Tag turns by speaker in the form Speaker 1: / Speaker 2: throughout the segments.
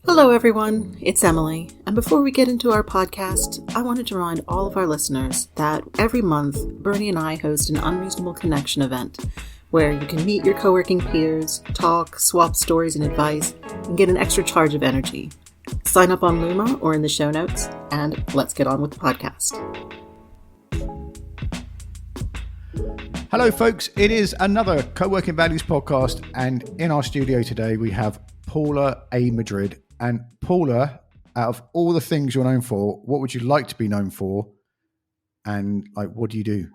Speaker 1: Hello everyone, it's Emily, and before we get into our podcast, I wanted to remind all of our listeners that every month, Bernie and I host an Unreasonable Connection event where you can meet your co-working peers, talk, swap stories and advice, and get an extra charge of energy. Sign up on Luma or in the show notes, and let's get on with the podcast.
Speaker 2: Hello folks, it is another Co-working Values podcast, and in our studio today we have Paula A. Madrid. And Paula, out of all the things you're known for, what would you like to be known for? And what do you do?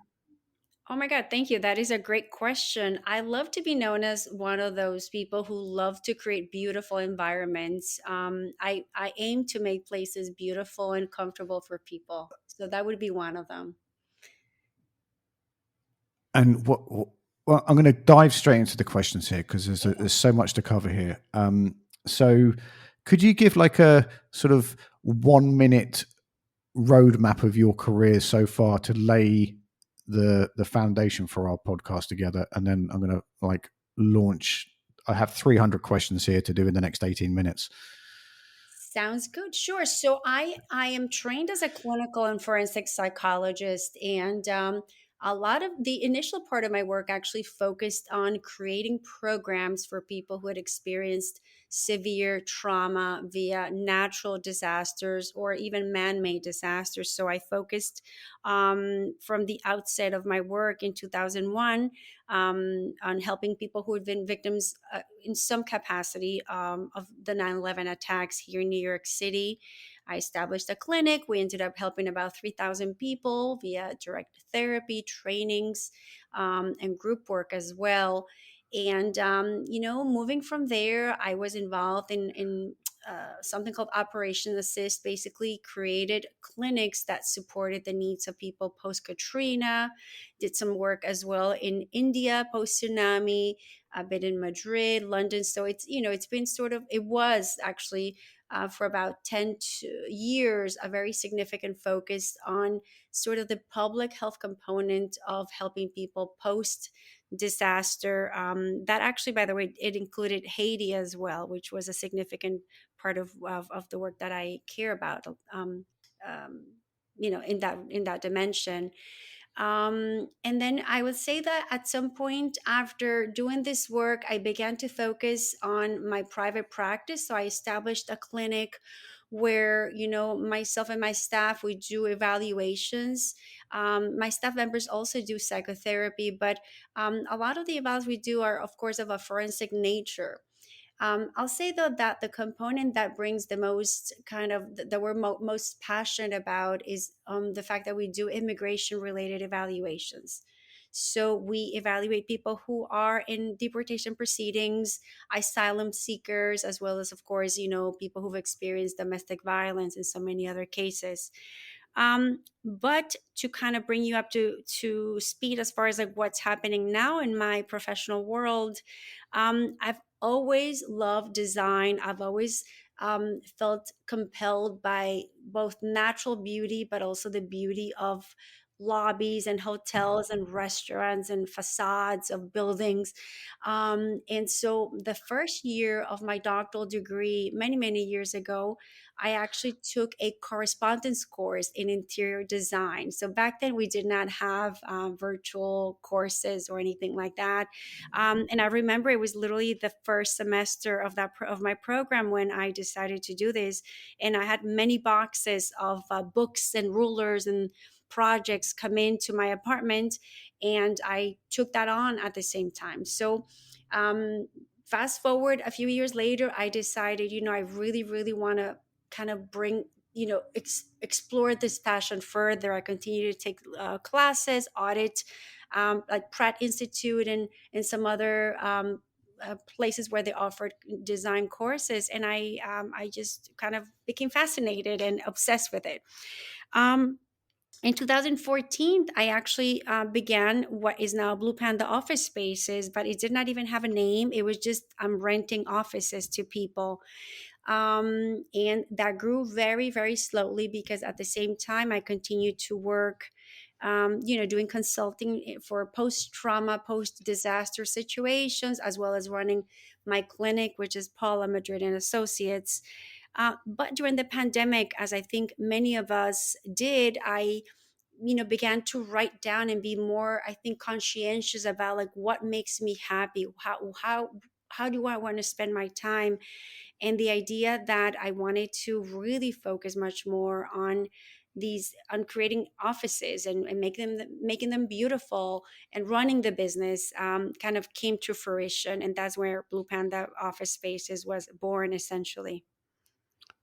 Speaker 3: Oh my God, thank you. That is a great question. I love to be known as one of those people who love to create beautiful environments. I aim to make places beautiful and comfortable for people. So that would be one of them.
Speaker 2: And well, I'm going to dive straight into the questions here because there's so much to cover here. So could you give like a sort of 1 minute roadmap of your career so far to lay the foundation for our podcast together? And then I'm going to launch. I have 300 questions here to do in the next 18 minutes.
Speaker 3: Sounds good. Sure. So I am trained as a clinical and forensic psychologist, and a lot of the initial part of my work actually focused on creating programs for people who had experienced severe trauma via natural disasters or even man-made disasters. So I focused from the outset of my work in 2001 on helping people who had been victims in some capacity of the 9/11 attacks here in New York City. I established a clinic. We ended up helping about 3,000 people via direct therapy, trainings, and group work as well. And, moving from there, I was involved in something called Operation Assist, basically created clinics that supported the needs of people post Katrina, did some work as well in India post tsunami, a bit in Madrid, London. So it's been it was actually for about 10 years, a very significant focus on sort of the public health component of helping people post disaster. That actually, by the way, it included Haiti as well, which was a significant part of the work that I care about. In that dimension. And then I would say that at some point after doing this work, I began to focus on my private practice. So I established a clinic where, myself and my staff, we do evaluations. My staff members also do psychotherapy, but a lot of the evals we do are, of course, of a forensic nature. I'll say though that the component that brings the most that we're most passionate about is the fact that we do immigration related evaluations. So we evaluate people who are in deportation proceedings, asylum seekers, as well as, of course, people who've experienced domestic violence and so many other cases. But to kind of bring you up to speed as far as like what's happening now in my professional world, I've always loved design. I've always felt compelled by both natural beauty, but also the beauty of lobbies and hotels and restaurants and facades of buildings. And so the first year of my doctoral degree, many, many years ago, I actually took a correspondence course in interior design. So back then we did not have virtual courses or anything like that. And I remember it was literally the first semester of of my program when I decided to do this. And I had many boxes of books and rulers and projects come into my apartment, and I took that on at the same time. So fast forward a few years later, I decided, I really, really want to kind of bring, explore this passion further. I continue to take classes, audit, like Pratt Institute and some other places where they offered design courses, and I just kind of became fascinated and obsessed with it. In 2014, I actually began what is now Blue Panda Office Spaces, but it did not even have a name. It was just I'm renting offices to people. And that grew very, very slowly because at the same time, I continued to work doing consulting for post-trauma, post-disaster situations, as well as running my clinic, which is Paula Madrid and Associates. But during the pandemic, as I think many of us did, I began to write down and be more, I think, conscientious about like what makes me happy, how do I want to spend my time, and the idea that I wanted to really focus much more on creating offices and making them beautiful and running the business kind of came to fruition, and that's where Blue Panda Office Spaces was born, essentially.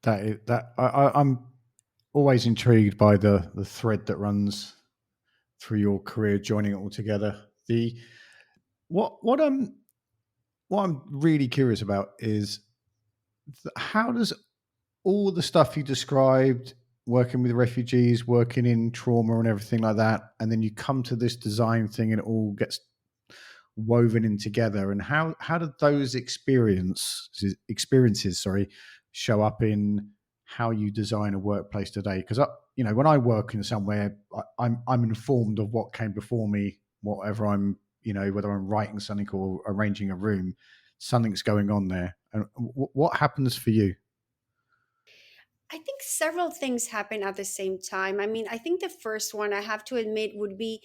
Speaker 2: I'm always intrigued by the thread that runs through your career, joining it all together. The what I'm really curious about is how does all the stuff you described, working with refugees, working in trauma and everything like that, and then you come to this design thing and it all gets woven in together, and how did those experiences show up in how you design a workplace today? Because when I work in somewhere, I'm informed of what came before me, whatever I'm whether I'm writing something or arranging a room, something's going on there. And what happens for you?
Speaker 3: I think several things happen at the same time. I mean, I think the first one I have to admit would be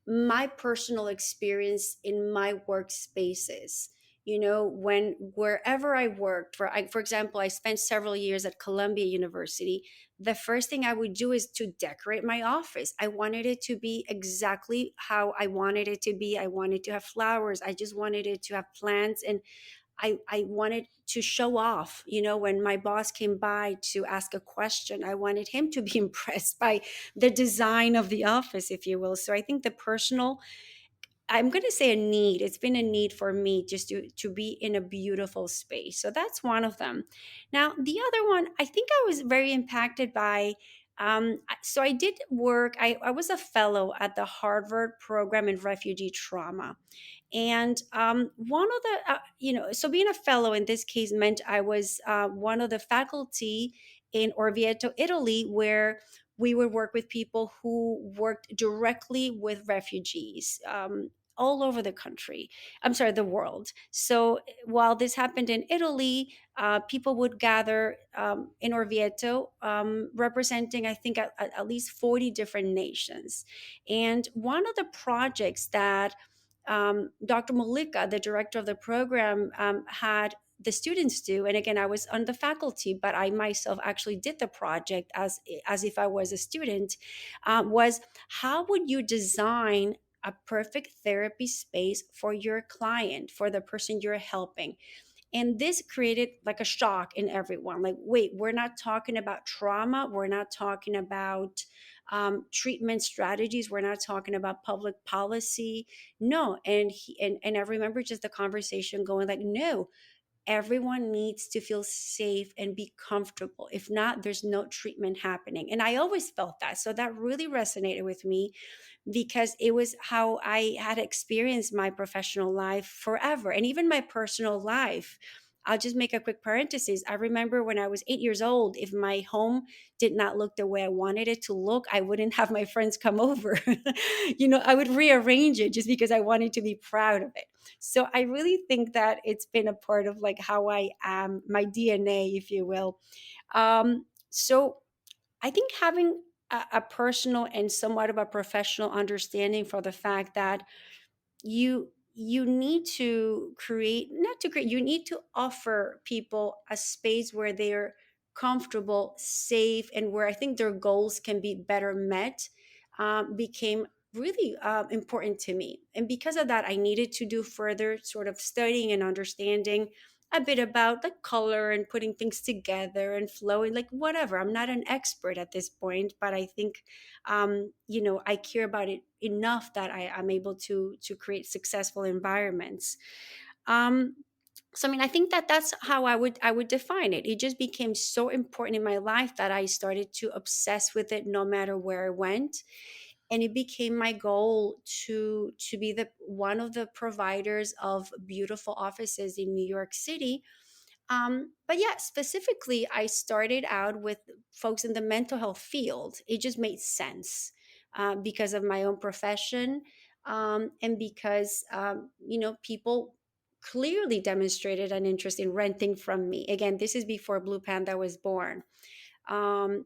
Speaker 3: my personal experience in my workspaces. When wherever I worked, for example, I spent several years at Columbia University. The first thing I would do is to decorate my office. I wanted it to be exactly how I wanted it to be. I wanted to have flowers. I just wanted it to have plants, and I wanted to show off. When my boss came by to ask a question, I wanted him to be impressed by the design of the office, if you will. So I think the personal, I'm going to say a need. It's been a need for me just to be in a beautiful space. So that's one of them. Now, the other one, I think I was very impacted by. So I did work, I was a fellow at the Harvard Program in Refugee Trauma. And one of the, so being a fellow in this case meant I was one of the faculty in Orvieto, Italy, where we would work with people who worked directly with refugees. All over the country, I'm sorry, the world. So while this happened in Italy, people would gather in Orvieto, representing, I think, at least 40 different nations. And one of the projects that Dr. Malika, the director of the program, had the students do, and again, I was on the faculty, but I myself actually did the project as if I was a student, was how would you design a perfect therapy space for your client, for the person you're helping? And this created like a shock in everyone. Like, wait, we're not talking about trauma. We're not talking about treatment strategies. We're not talking about public policy. No. And I remember just the conversation going like, no, everyone needs to feel safe and be comfortable. If not, there's no treatment happening. And I always felt that. So that really resonated with me because it was how I had experienced my professional life forever and even my personal life. I'll just make a quick parenthesis. I remember when I was 8 years old, if my home did not look the way I wanted it to look, I wouldn't have my friends come over. I would rearrange it just because I wanted to be proud of it. So I really think that it's been a part of like how I am, my DNA, if you will. So I think having a personal and somewhat of a professional understanding for the fact that you need to create, not to create, you need to offer people a space where they're comfortable, safe, and where I think their goals can be better met, became really important to me. And because of that, I needed to do further sort of studying and understanding a bit about the color and putting things together and flowing, like whatever. I'm not an expert at this point, but I think I care about it enough that I'm able to create successful environments. um, so I mean, I think that that's how I would define it. It just became so important in my life that I started to obsess with it no matter where I went, and it became my goal to be the one of the providers of beautiful offices in New York City. But yeah, specifically, I started out with folks in the mental health field. It just made sense. because of my own profession, and because people clearly demonstrated an interest in renting from me. Again, this is before Blue Panda was born.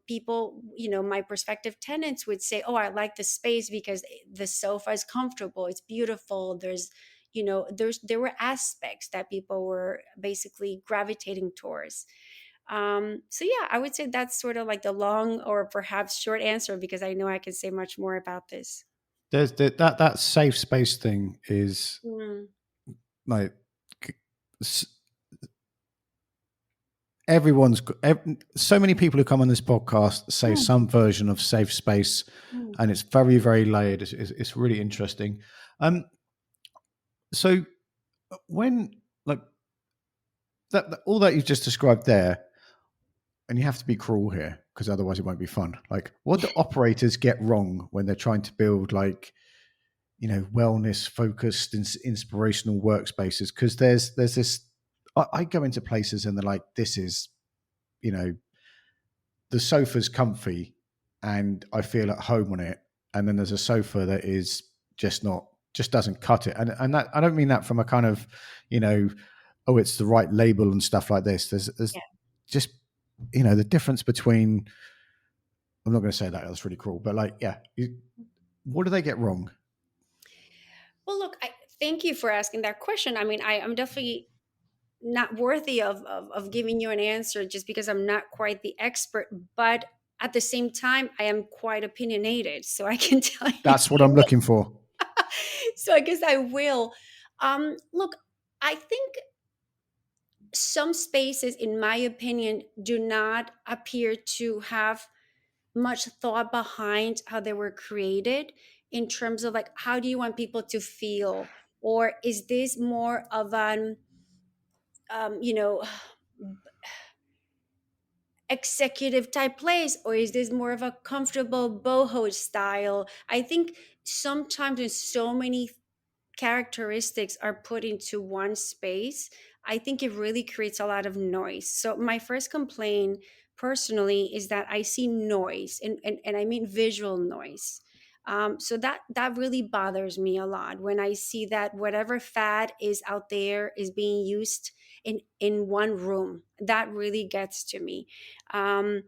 Speaker 3: People, my prospective tenants would say, "Oh, I like the space because the sofa is comfortable, it's beautiful. There were aspects that people were basically gravitating towards." So yeah, I would say that's sort of like the long or perhaps short answer, because I know I can say much more about this.
Speaker 2: There's that safe space thing is
Speaker 3: Mm,
Speaker 2: like s- everyone's so many people who come on this podcast say
Speaker 3: mm,
Speaker 2: some version of safe space,
Speaker 3: mm,
Speaker 2: and it's very very layered. It's really interesting. So when like all that you've just described there, and you have to be cruel here because otherwise it won't be fun. Like, what do operators get wrong when they're trying to build like wellness focused inspirational workspaces? Because there's this. I go into places and they're like, this is you know the sofa's comfy and I feel at home on it, and then there's a sofa that is just doesn't cut it, and that I don't mean that from a kind of you know oh it's the right label and stuff like this. There's
Speaker 3: yeah.
Speaker 2: just the difference between. I'm not going to say that. That's really cruel. But like, yeah, what do they get wrong?
Speaker 3: Well, look, thank you for asking that question. I mean, I'm definitely not worthy of giving you an answer just because I'm not quite the expert, but at the same time, I am quite opinionated. So I can tell you,
Speaker 2: That's what I'm looking for.
Speaker 3: so I guess I will. Look, I think some spaces, in my opinion, do not appear to have much thought behind how they were created, in terms of like, how do you want people to feel? Or is this more of an, um, you know, executive type place, or is this more of a comfortable boho style? I think sometimes when so many characteristics are put into one space, I think it really creates a lot of noise. So my first complaint personally is that I see noise, and I mean visual noise. So that really bothers me a lot when I see that whatever fad is out there is being used in one room. That really gets to me. Um,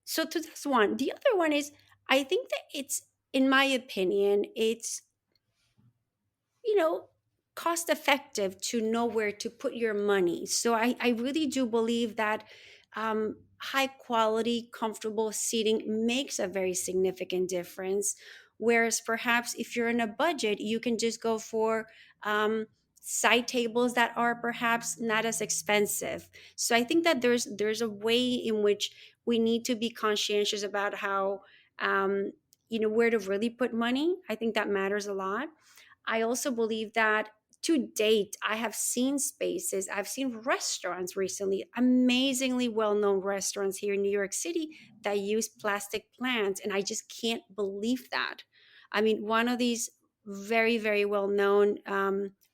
Speaker 3: so that's one. The other one is, I think that it's, in my opinion, it's you know cost effective to know where to put your money. So I really do believe that high quality comfortable seating makes a very significant difference, whereas perhaps if you're in a budget, you can just go for side tables that are perhaps not as expensive. So I think that there's a way in which we need to be conscientious about how where to really put money. I think that matters a lot. I also believe that to date, I have seen spaces, I've seen restaurants recently, amazingly well known restaurants here in New York City that use plastic plants. And I just can't believe that. I mean, one of these very, very well known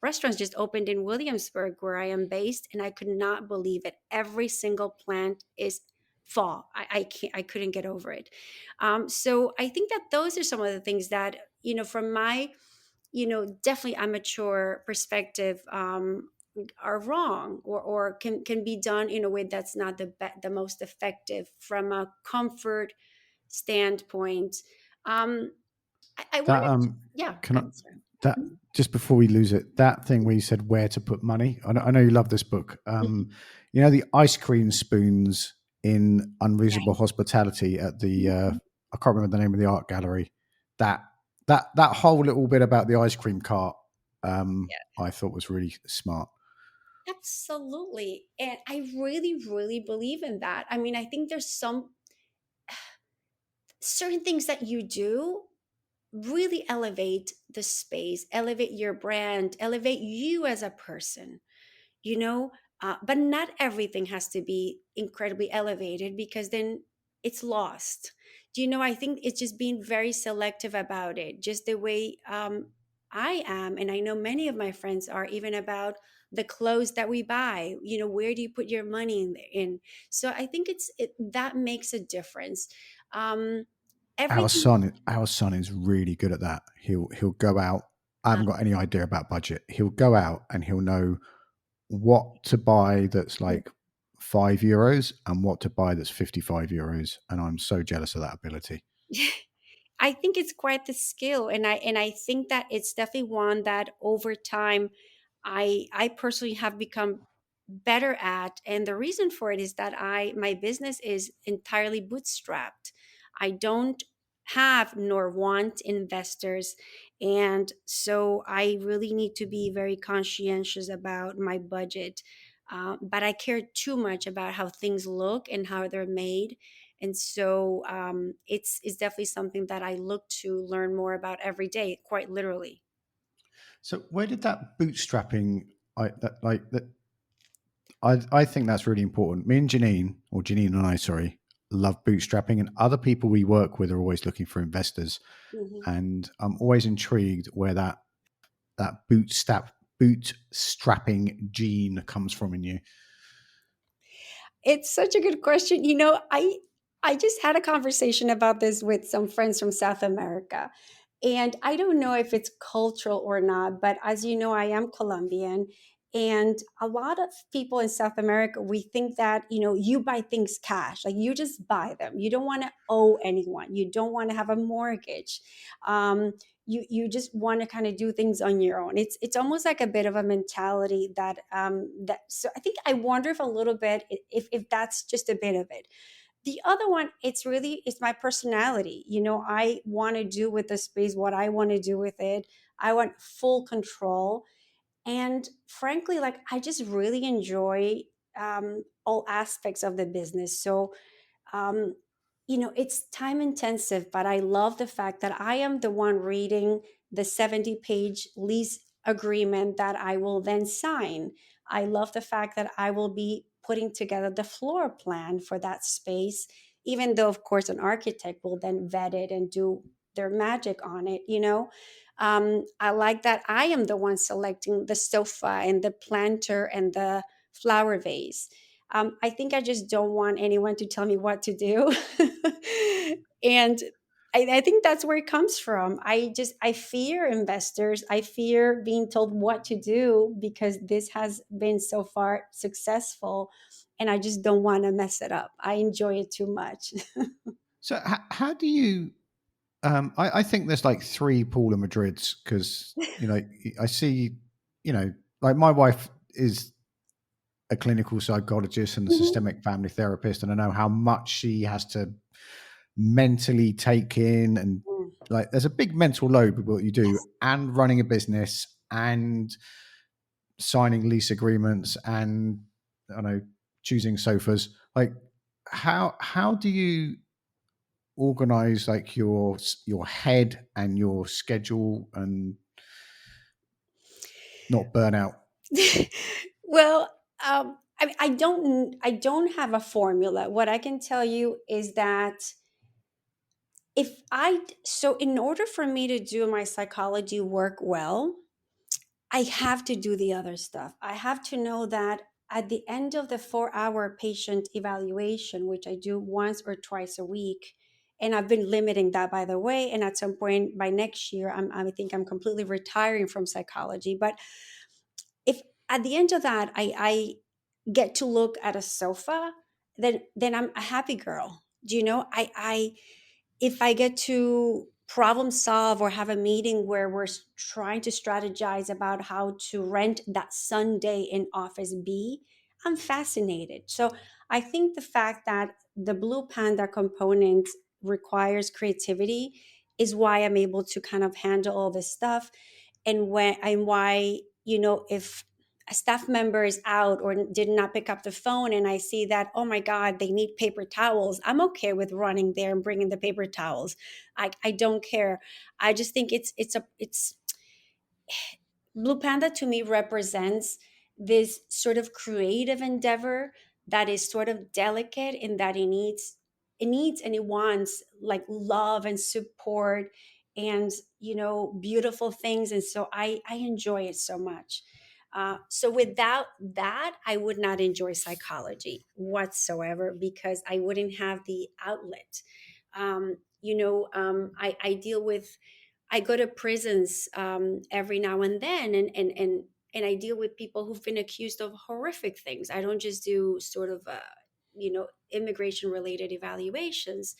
Speaker 3: restaurants just opened in Williamsburg, where I am based, and I could not believe it. Every single plant is fall. I can't, I couldn't get over it. So I think that those are some of the things that, from my definitely amateur perspective, are wrong, or can be done in a way that's not the most effective from a comfort standpoint. um I
Speaker 2: That
Speaker 3: wanted yeah,
Speaker 2: can I,
Speaker 3: I'm sorry.
Speaker 2: that just before we lose it, that thing where you said where to put money. I know you love this book.
Speaker 3: Mhm.
Speaker 2: The ice cream spoons in Unreasonable
Speaker 3: Right.
Speaker 2: Hospitality at the
Speaker 3: Mhm.
Speaker 2: I can't remember the name of the art gallery. That that whole little bit about the ice cream cart, I thought was really smart.
Speaker 3: Absolutely. And I really, really believe in that. I mean, I think there's some certain things that you do really elevate the space, elevate your brand, elevate you as a person, you know but not everything has to be incredibly elevated, because then it's lost. I think it's just being very selective about it, just the way I am, and I know many of my friends are, even about the clothes that we buy. Where do you put your money in? So I think that makes a difference. um Everything.
Speaker 2: Our son is really good at that. He'll go out. I haven't got any idea about budget. He'll go out and he'll know what to buy that's like €5 and what to buy that's €55. And I'm so jealous of that ability.
Speaker 3: I think it's quite the skill, and I think that it's definitely one that over time I personally have become better at. And the reason for it is that I my business is entirely bootstrapped. I don't have nor want investors, and so I really need to be very conscientious about my budget. But I care too much about how things look and how they're made, and so it's definitely something that I look to learn more about every day, quite literally.
Speaker 2: So where did that bootstrapping? I think that's really important. Me and Janine, or Janine and I, sorry, love bootstrapping, and other people we work with are always looking for investors.
Speaker 3: Mhm.
Speaker 2: And I'm always intrigued where that bootstrapping gene comes from in you.
Speaker 3: It's such a good question. I just had a conversation about this with some friends from South America. And I don't know if it's cultural or not, but as you know, I am Colombian. And a lot of people in South America, we think that, you buy things cash, like you just buy them. You don't want to owe anyone. You don't want to have a mortgage. You just want to kind of do things on your own. It's almost like a bit of a mentality that so I think I wonder if a little bit if that's just a bit of it. The other one, it's my personality. I want to do with the space what I want to do with it. I want full control. And frankly, like I just really enjoy all aspects of the business. So um, it's time intensive, but I love the fact that I am the one reading the 70-page lease agreement that I will then sign. I love the fact that I will be putting together the floor plan for that space, even though, of course, an architect will then vet it and do their magic on it. I like that I am the one selecting the sofa and the planter and the flower vase. I think I just don't want anyone to tell me what to do. And I think that's where it comes from. I fear investors. I fear being told what to do because this has been so far successful, and I just don't want to mess it up. I enjoy it too much.
Speaker 2: So how do you? I think there's like three Paula Madrids because I see, like my wife is a clinical psychologist and a
Speaker 3: Mhm.
Speaker 2: systemic family therapist, and I know how much she has to mentally take in, and
Speaker 3: Mm.
Speaker 2: like there's a big mental load with what you do, and running a business, and signing lease agreements, and I don't know, choosing sofas. Like, how do you organize like your head and your schedule and not burn out?
Speaker 3: Well, I don't have a formula. What I can tell you is that in order for me to do my psychology work well, I have to do the other stuff. I have to know that at the end of the 4-hour patient evaluation, which I do once or twice a week, and I've been limiting that, by the way. And at some point by next year, I think I'm completely retiring from psychology. But if at the end of that, I get to look at a sofa, then I'm a happy girl. Do you know? I if I get to problem solve or have a meeting where we're trying to strategize about how to rent that Sunday in Office B, I'm fascinated. So I think the fact that the Blue Panda component requires creativity is why I'm able to kind of handle all this stuff. And why, if a staff member is out or did not pick up the phone and I see that, oh my God, they need paper towels, I'm okay with running there and bringing the paper towels. I don't care. I just think it's Blue Panda to me represents this sort of creative endeavor that is sort of delicate in that it needs and it wants like love and support and beautiful things. And so I enjoy it so much. So without that, I would not enjoy psychology whatsoever because I wouldn't have the outlet. I deal with, I go to prisons every now and then, and I deal with people who've been accused of horrific things. I don't just do sort of immigration related evaluations.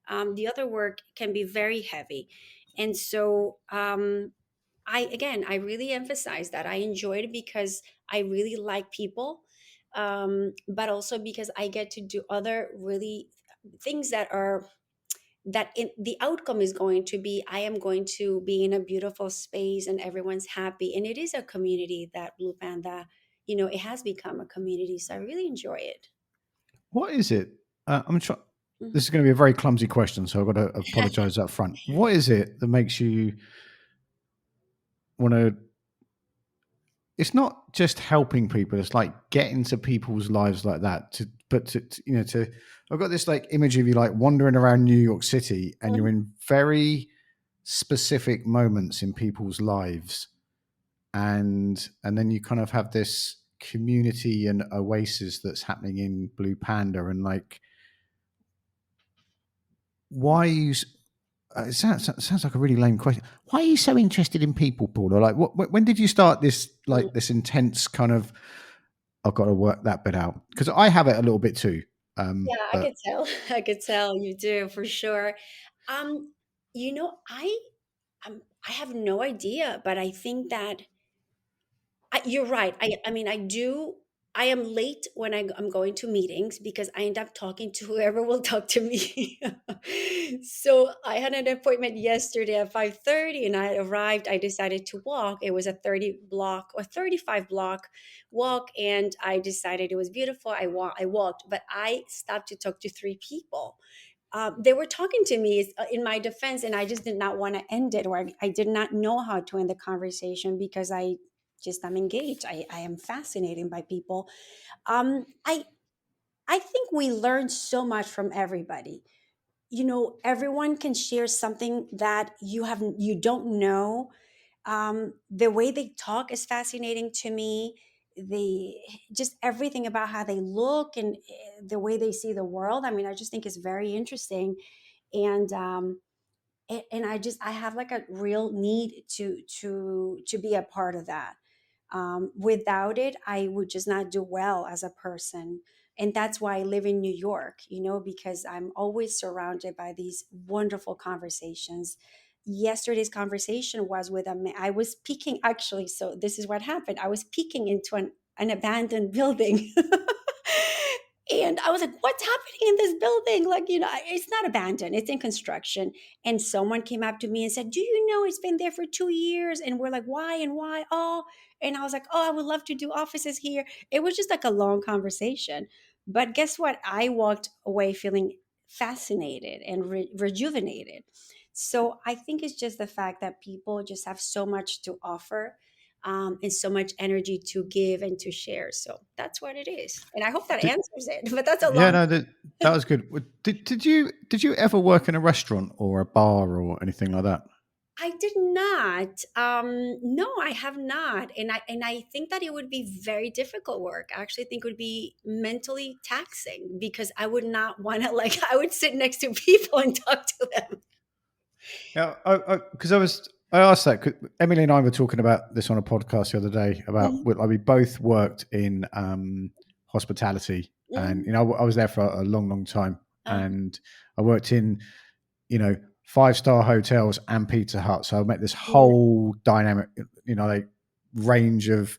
Speaker 3: The other work can be very heavy, and so I really emphasize that I enjoy it because I really like people, but also because I get to do other really things that are, the outcome is going to be, I am going to be in a beautiful space and everyone's happy, and it is a community, that Blue Panda, it has become a community, so I really enjoy it.
Speaker 2: What is it? I'm trying. This
Speaker 3: Mhm.
Speaker 2: is going to be a very clumsy question, so I've got to apologize up front. What is it that makes you want to? It's not just helping people; it's like getting to people's lives like that. To I've got this like image of you like wandering around New York City, and you're
Speaker 3: Mhm.
Speaker 2: in very specific moments in people's lives, and then you kind of have this community and oasis that's happening in Blue Panda, and like why you it sounds like a really lame question. Why are you so interested in people, Paula? Like, when did you start this
Speaker 3: Mm.
Speaker 2: like this intense kind of? I've got to work that bit out because I have it a little bit too.
Speaker 3: Yeah, I
Speaker 2: But
Speaker 3: could tell. I could tell you do for sure. Um, I have no idea, but I think that you're right. I mean, I do. I am late when I'm going to meetings because I end up talking to whoever will talk to me. So I had an appointment yesterday at 5:30, and I arrived. I decided to walk. It was a 30 block or 35 block walk, and I decided it was beautiful. I walked, but I stopped to talk to three people. They were talking to me in my defense, and I just did not want to end it, or I did not know how to end the conversation because I'm engaged. I am fascinated by people. I think we learn so much from everybody. Everyone can share something that you don't know. The way they talk is fascinating to me. The Just everything about how they look and the way they see the world. I mean, I just think it's very interesting, and I have like a real need to be a part of that. Without it, I would just not do well as a person. And that's why I live in New York, because I'm always surrounded by these wonderful conversations. Yesterday's conversation was with a man. I was peeking, actually. So, this is what happened. I was peeking into an abandoned building. And I was like, what's happening in this building? Like, it's not abandoned, it's in construction. And someone came up to me and said, do you know it's been there for 2 years? And we're like, why and why? Oh, and I was like, oh, I would love to do offices here. It was just like a long conversation. But guess what? I walked away feeling fascinated and rejuvenated. So I think it's just the fact that people just have so much to offer, and so much energy to give and to share. So that's what it is. And I hope that
Speaker 2: did,
Speaker 3: answers it. But that's a
Speaker 2: yeah,
Speaker 3: long.
Speaker 2: no, that was good. Did you ever work in a restaurant or a bar or anything like that?
Speaker 3: I did not. No, I have not, and I think that it would be very difficult work. I actually think it would be mentally taxing because I would not want to like. I would sit next to people and talk to them.
Speaker 2: Yeah, because I asked that 'cause Emily and I were talking about this on a podcast the other day about
Speaker 3: Mhm.
Speaker 2: like we both worked in hospitality, and
Speaker 3: Mhm.
Speaker 2: I was there for a long, long time,
Speaker 3: Uh,
Speaker 2: and I worked in 5-star hotels and Pizza Hut, so I met this
Speaker 3: yeah.
Speaker 2: whole dynamic, like range of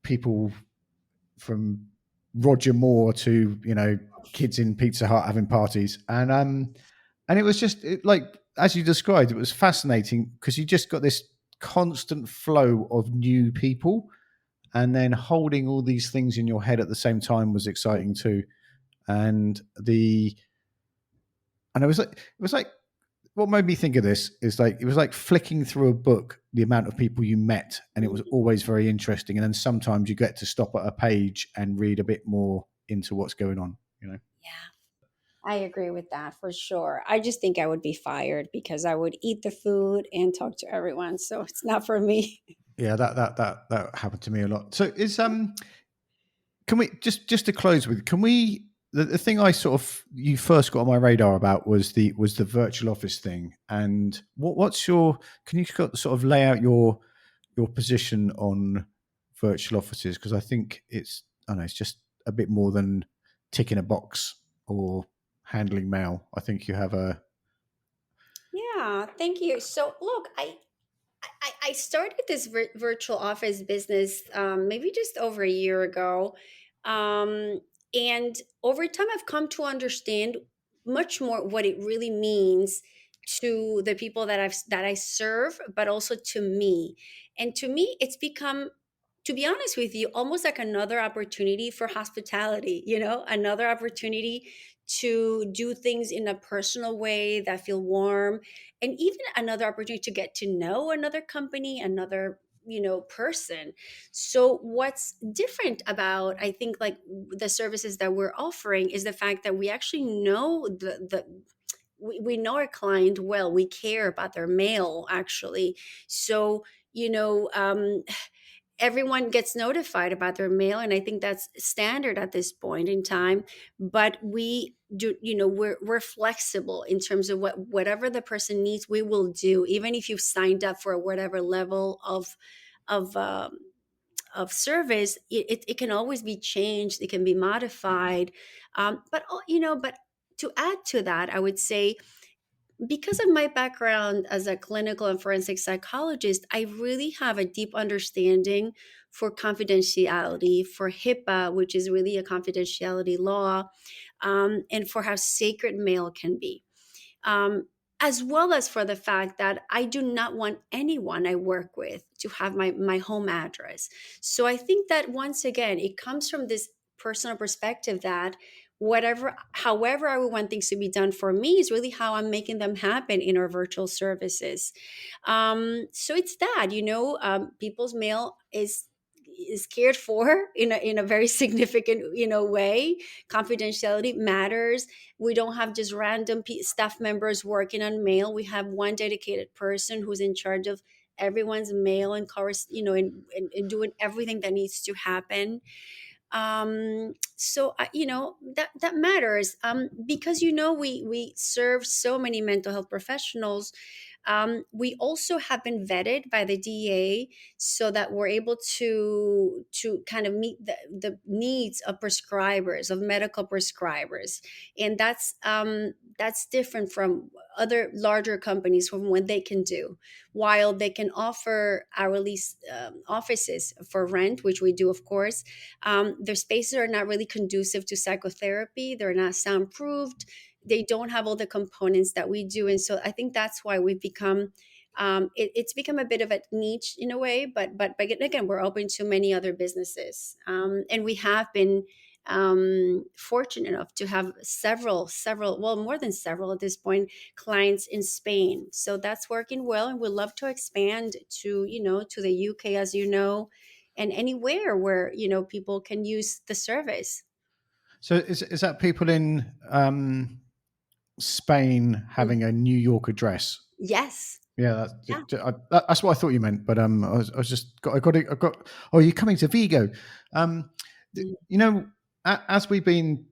Speaker 2: people from Roger Moore to kids in Pizza Hut having parties, and it was just like as you described, it was fascinating because you just got this constant flow of new people, and then holding all these things in your head at the same time was exciting too. And it was like what made me think of this is like it was like flicking through a book the amount of people you met, and it was
Speaker 3: Mhm.
Speaker 2: always very interesting, and then sometimes you get to stop at a page and read a bit more into what's going on.
Speaker 3: Yeah, I agree with that for sure. I just think I would be fired because I would eat the food and talk to everyone. So it's not for me.
Speaker 2: Yeah, that happened to me a lot. So is can we just to close with, can we the thing I sort of you first got on my radar about was the virtual office thing. And what's your can you sort of lay out your position on virtual offices? Because I think I don't know, it's just a bit more than ticking a box or handling mail. I think you have a
Speaker 3: Yeah, thank you. So, look, I started this virtual office business maybe just over a year ago. Um, and over time, I've come to understand much more what it really means to the people that I serve, but also to me. And to me, it's become, to be honest with you, almost like another opportunity for hospitality, another opportunity to do things in a personal way that feel warm, and even another opportunity to get to know another company, another person. So what's different about, I think, like the services that we're offering is the fact that we actually know we know our client well. We care about their mail, actually. So everyone gets notified about their mail, and I think that's standard at this point in time. But we do, we're flexible in terms of whatever the person needs, we will do, even if you've signed up for whatever level of um, of service. It can always be changed, it can be modified. But to add to that, I would say, because of my background as a clinical and forensic psychologist, I really have a deep understanding for confidentiality, for HIPAA, which is really a confidentiality law, and for how sacred mail can be, um, as well as for the fact that I do not want anyone I work with to have my home address. So I think that, once again, it comes from this personal perspective that however I would want things to be done for me is really how I'm making them happen in our virtual services. So it's that, people's mail is cared for in a very significant way. Confidentiality matters. We don't have just random staff members working on mail. We have one dedicated person who's in charge of everyone's mail and and doing everything that needs to happen. So that matters, because we serve so many mental health professionals. We also have been vetted by the DEA, so that we're able to kind of meet the needs of prescribers, of medical prescribers. And that's different from other larger companies, from what they can do. While they can offer hourly offices for rent, which we do, of course, their spaces are not really conducive to psychotherapy. They're not soundproofed. They don't have all the components that we do. And so I think that's why we've become, it's become a bit of a niche in a way. But again, we're open to many other businesses. And we have been fortunate enough to have several, well, more than several at this point, clients in Spain. So that's working well. And we'd love to expand to the UK, as you know, and anywhere where people can use the service.
Speaker 2: so is that people in Spain
Speaker 3: Mm.
Speaker 2: having a New York address?
Speaker 3: Yes.
Speaker 2: Yeah,
Speaker 3: Yeah.
Speaker 2: that's what I thought you meant. But I was just got I got it. I got. Oh, you're coming to Vigo.
Speaker 3: Mm.
Speaker 2: You know, as we've been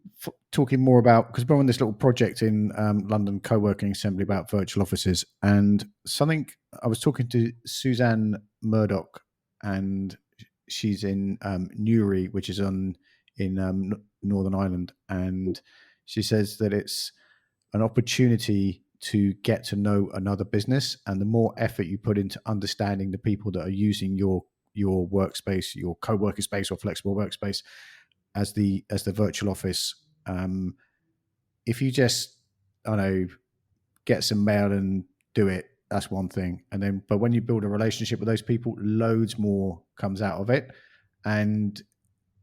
Speaker 2: talking more about, because we're on this little project in London co-working assembly about virtual offices, and something I was talking to Suzanne Murdoch, and she's in Newry, which is in Northern Ireland, and she says that it's an opportunity to get to know another business, and the more effort you put into understanding the people that are using your workspace, your co-working space or flexible workspace as the virtual office. If you just, I don't know, get some mail and do it, that's one thing. And then, but when you build a relationship with those people, loads more comes out of it, and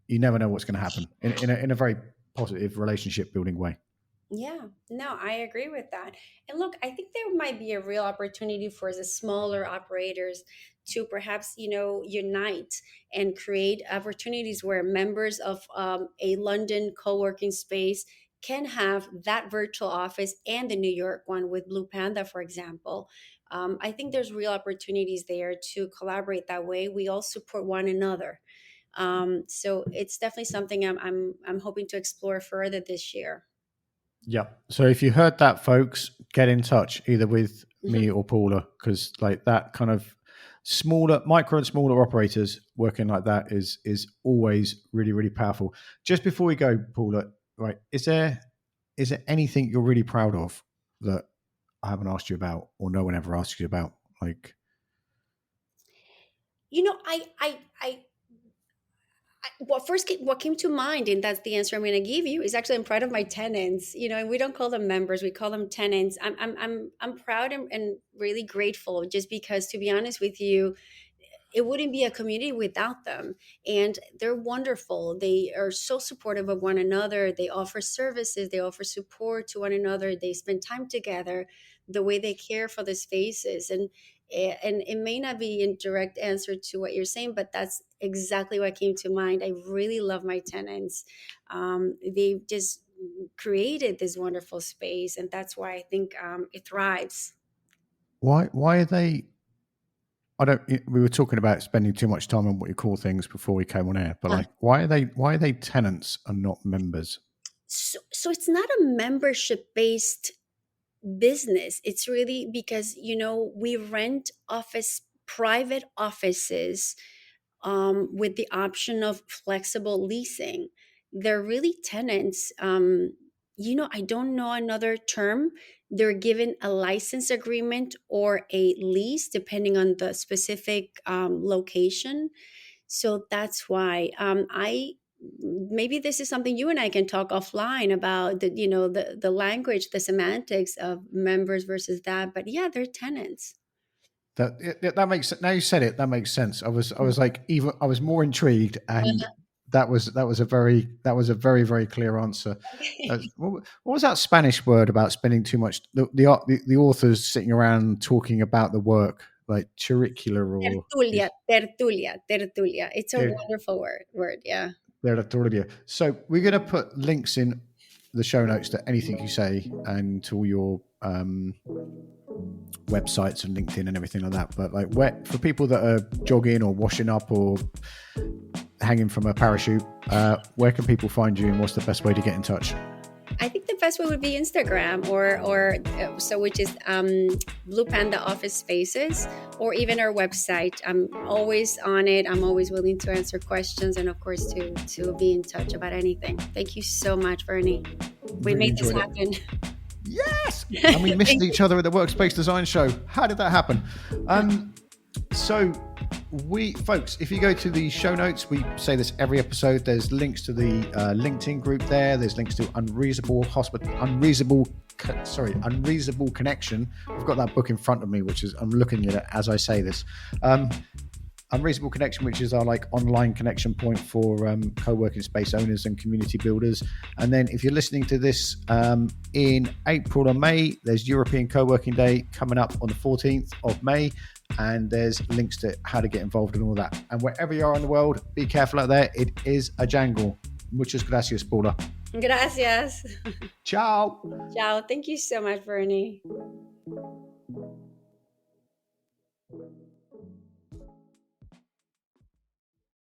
Speaker 2: you never know what's going to happen in a very positive relationship building way.
Speaker 3: Yeah, no, I agree with that. And look, I think there might be a real opportunity for the smaller operators to perhaps, unite and create opportunities where members of a London co-working space can have that virtual office and the New York one with Blue Panda, for example. I think there's real opportunities there to collaborate that way. We all support one another. So it's definitely something I'm hoping to explore further this year.
Speaker 2: Yeah. So if you heard that, folks, get in touch either with
Speaker 3: Mhm.
Speaker 2: me or Paula, because like that kind of smaller, micro and smaller operators working like that is always really, really powerful. Just before we go, Paula, right? Is there anything you're really proud of that I haven't asked you about, or no one ever asks you about? Like,
Speaker 3: You know, what came to mind, and that's the answer I'm going to give you, is actually I'm proud of my tenants. You know, and we don't call them members; we call them tenants. I'm proud and really grateful, just because, to be honest with you, it wouldn't be a community without them. And they're wonderful. They are so supportive of one another. They offer services, they offer support to one another. They spend time together, the way they care for the spaces. And it may not be in direct answer to what you're saying, but that's exactly what came to mind. I really love my tenants. They just created this wonderful space, and that's why I think it thrives.
Speaker 2: why are they? I don't. We were talking about spending too much time on what you call things before we came on air, but like, why are they tenants and not members?
Speaker 3: So it's not a membership based business. It's really because, we rent private offices, with the option of flexible leasing. They're really tenants. I don't know another term. They're given a license agreement or a lease depending on the specific location. So that's why, I maybe this is something you and I can talk offline about, the language, the semantics of members versus that. But yeah, they're tenants.
Speaker 2: That makes sense. Now you said it, that makes sense. I was like, even I was more intrigued, and that was a very very clear answer. What was that Spanish word about spending too much? The authors sitting around talking about the work, like curricular or
Speaker 3: Tertulia. It's a
Speaker 2: ter-
Speaker 3: wonderful word. Yeah.
Speaker 2: tertulia. So we're going to put links in the show notes to anything you say and to all your websites and LinkedIn and everything like that. But like, for people that are jogging or washing up or hanging from a parachute, where can people find you, and what's the best way to get in touch?
Speaker 3: I think the best way would be Instagram, which is Blue Panda Office Spaces, or even our website. I'm always on it. I'm always willing to answer questions, and of course to be in touch about anything. Thank you so much, Bernie. We
Speaker 2: Really
Speaker 3: made this
Speaker 2: enjoyed
Speaker 3: happen.
Speaker 2: Yes, and we missed each other at the Workspace Design Show. How did that happen? So folks, if you go to the show notes, we say this every episode, there's links to the LinkedIn group there. There's links to Unreasonable Connection. I've got that book in front of me, which is, I'm looking at it as I say this. Unreasonable Connection, which is our like online connection point for co-working space owners and community builders. And then if you're listening to this in April or May, there's European Co-working Day coming up on the 14th of May. And there's links to how to get involved and all that. And wherever you are in the world, be careful out there. It is a jangle. Muchas gracias, Paula.
Speaker 3: Gracias.
Speaker 2: Ciao.
Speaker 3: Ciao. Thank you so much, Bernie.